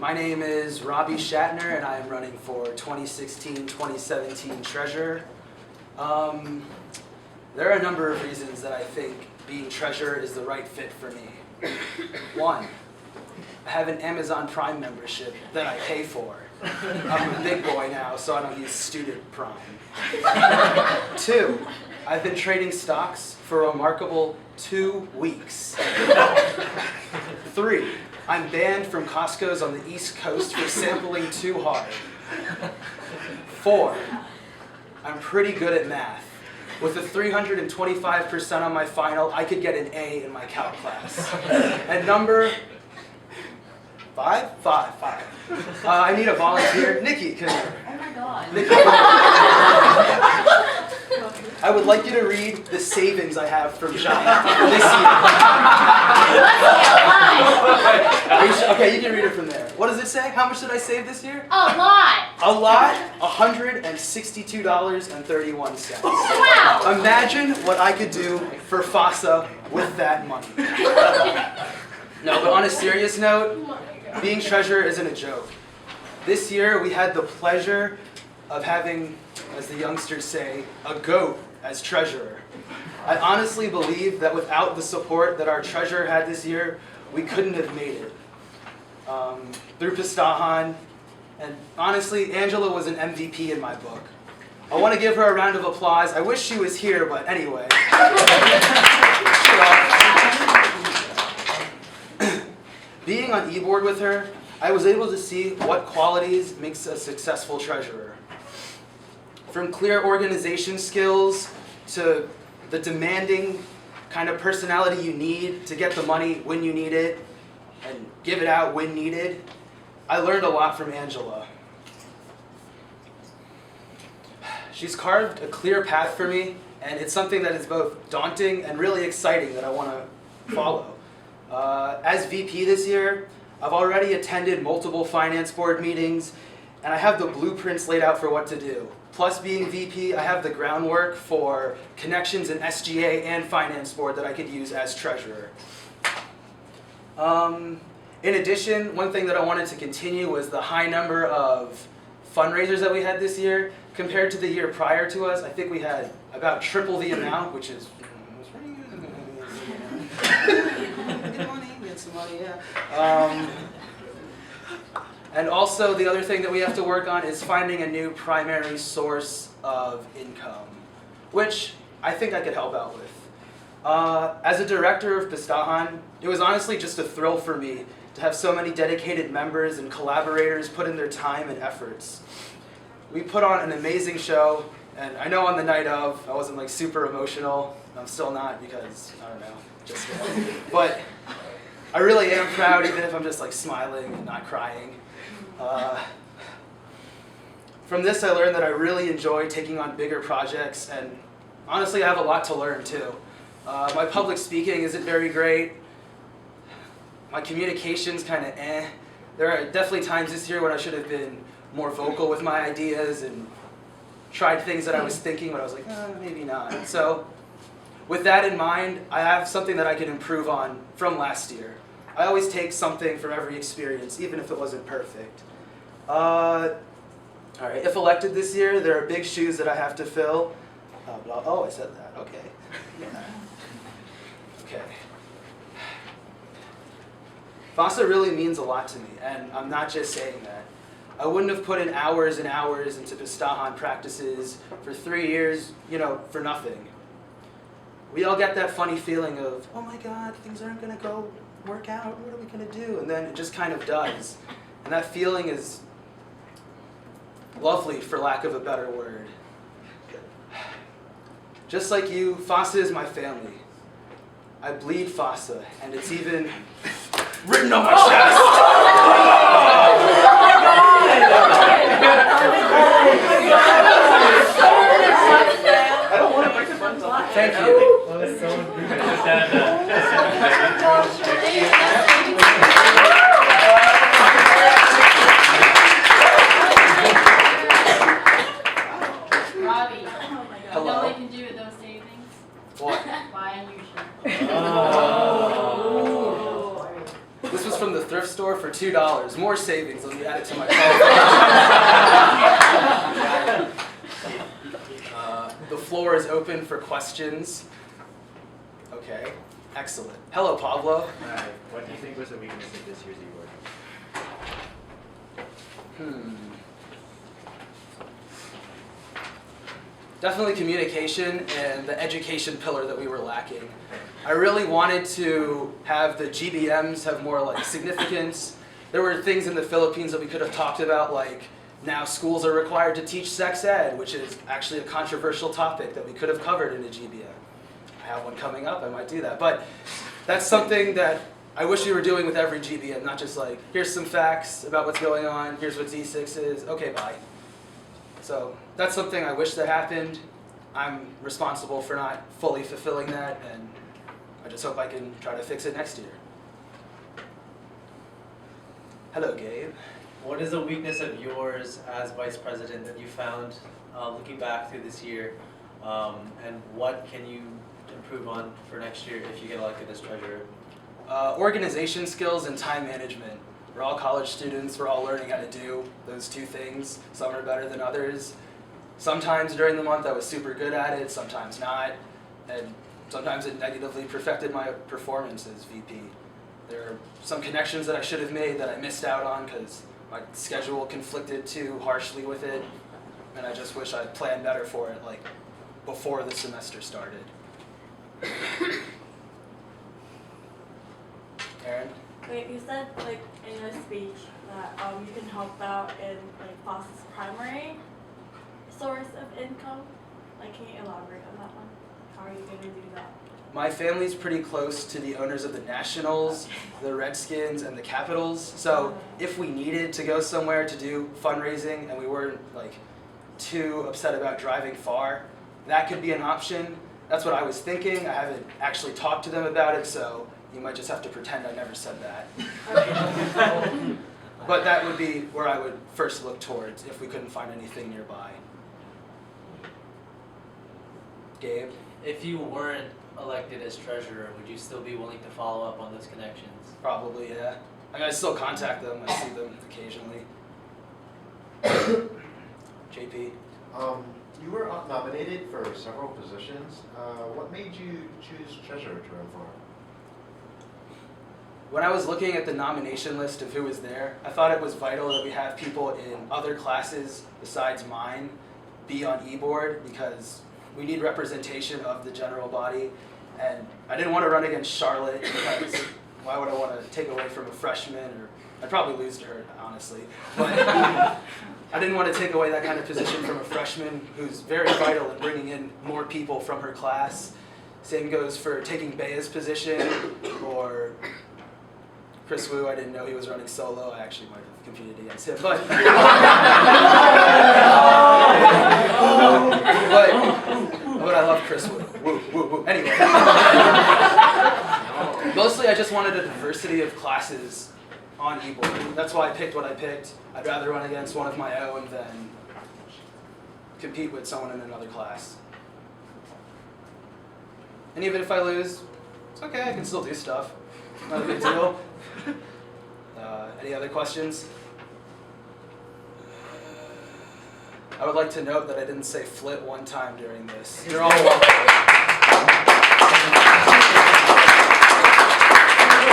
My name is Robbie Schattner, and I am running for 2016-2017 Treasurer. There are a number of reasons that I think being Treasurer is the right fit for me. One, I have an Amazon Prime membership that I pay for. I'm a big boy now, so I don't use student Prime. Two, I've been trading stocks for a remarkable 2 weeks. Three, I'm banned from Costco's on the East Coast for sampling too hard. Four, I'm pretty good at math. With a 325% on my final, I could get an A in my calc class. And number five? Five. I need a volunteer. Nikki, come here. Oh my God. Nikki, I would like you to read the savings I have from Schattner this year. Okay, you can read it from there. What does it say? How much did I save this year? A lot. A lot? $162.31. Wow. Imagine what I could do for FASA with that money. No, but on a serious note, being treasurer isn't a joke. This year we had the pleasure of having, as the youngsters say, a goat as treasurer. I honestly believe that without the support that our treasurer had this year, we couldn't have made it. Through Pistahan, and honestly, Angela was an MVP in my book. I want to give her a round of applause. I wish she was here, but anyway. Being on e-board with her, I was able to see what qualities makes a successful treasurer. From clear organization skills to the demanding kind of personality you need to get the money when you need it and give it out when needed, I learned a lot from Angela. She's carved a clear path for me, and it's something that is both daunting and really exciting that I want to follow. As VP this year, I've already attended multiple finance board meetings, and I have the blueprints laid out for what to do. Plus being VP, I have the groundwork for connections in SGA and finance board that I could use as treasurer. In addition, one thing that I wanted to continue was the high number of fundraisers that we had this year. Compared to the year prior to us, I think we had about triple the amount, which is get money, get some money, yeah. And also the other thing that we have to work on is finding a new primary source of income, which I think I could help out with. As a director of Pistahan, it was honestly just a thrill for me to have so many dedicated members and collaborators put in their time and efforts. We put on an amazing show, and I know on the night of, I wasn't like super emotional. I'm still not because, I don't know, just but I really am proud even if I'm just like smiling and not crying. From this I learned that I really enjoy taking on bigger projects, and honestly I have a lot to learn too. My public speaking isn't very great. My communication's kind of eh. There are definitely times this year when I should have been more vocal with my ideas and tried things that I was thinking, but I was like, maybe not. So with that in mind, I have something that I can improve on from last year. I always take something from every experience, even if it wasn't perfect. All right, if elected this year, there are big shoes that I have to fill. Oh, I said that, okay. Yeah. Okay. FASA really means a lot to me, and I'm not just saying that. I wouldn't have put in hours and hours into Pistahan practices for 3 years, for nothing. We all get that funny feeling of, oh my God, things aren't going to go work out, what are we going to do? And then it just kind of does. And that feeling is lovely, for lack of a better word. Just like you, FASA is my family. I bleed FASA, and it's even written on my chest. I don't want to break the buttons off. Thank you. Robbie, Hello. you know what you can do with those savings? What? Buy a new shirt. The This was from the thrift store for $2. More savings. Let me add it to my call. The floor is open for questions. Okay, excellent. Hello, Pablo. Hi. What do you think was the weakness of this year's e-board? Definitely communication and the education pillar that we were lacking. I really wanted to have the GBMs have more like significance. There were things in the Philippines that we could have talked about, like now schools are required to teach sex ed, which is actually a controversial topic that we could have covered in a GBM. I have one coming up, I might do that. But that's something that I wish we were doing with every GBM, not just like, here's some facts about what's going on, here's what Z6 is, okay, bye. So that's something I wish that happened. I'm responsible for not fully fulfilling that, and I just hope I can try to fix it next year. Hello, Gabe. What is a weakness of yours as vice president that you found looking back through this year, and what can you improve on for next year if you get elected as treasurer? Organization skills and time management. We're all college students, we're all learning how to do those two things. Some are better than others. Sometimes during the month I was super good at it, sometimes not, and sometimes it negatively affected my performance as VP. There are some connections that I should have made that I missed out on because my schedule conflicted too harshly with it, and I just wish I'd planned better for it, like before the semester started. Aaron? Wait, you said like in your speech that you can help out in like FOSS's primary source of income. Like, can you elaborate on that one? How are you going to do that? My family's pretty close to the owners of the Nationals, the Redskins, and the Capitals. So if we needed to go somewhere to do fundraising and we weren't like too upset about driving far, that could be an option. That's what I was thinking. I haven't actually talked to them about it, so you might just have to pretend I never said that. But that would be where I would first look towards if we couldn't find anything nearby. Gabe? If you weren't elected as treasurer, would you still be willing to follow up on those connections? Probably, yeah. I mean, I still contact them. I see them occasionally. JP? You were nominated for several positions. What made you choose treasurer to run for? When I was looking at the nomination list of who was there, I thought it was vital that we have people in other classes besides mine be on e-board because we need representation of the general body. And I didn't want to run against Charlotte because why would I want to take away from a freshman? Or I'd probably lose to her, honestly. But I didn't want to take away that kind of position from a freshman who's very vital in bringing in more people from her class. Same goes for taking Bea's position or Chris Wu. I didn't know he was running solo. I actually might have competed against him. But I love Chris Wu. Woo, woo, woo. Anyway. Mostly I just wanted a diversity of classes on e-board. That's why I picked what I picked. I'd rather run against one of my own than compete with someone in another class. And even if I lose, it's okay, I can still do stuff. Not a big deal. Any other questions? I would like to note that I didn't say flit one time during this. You're all welcome.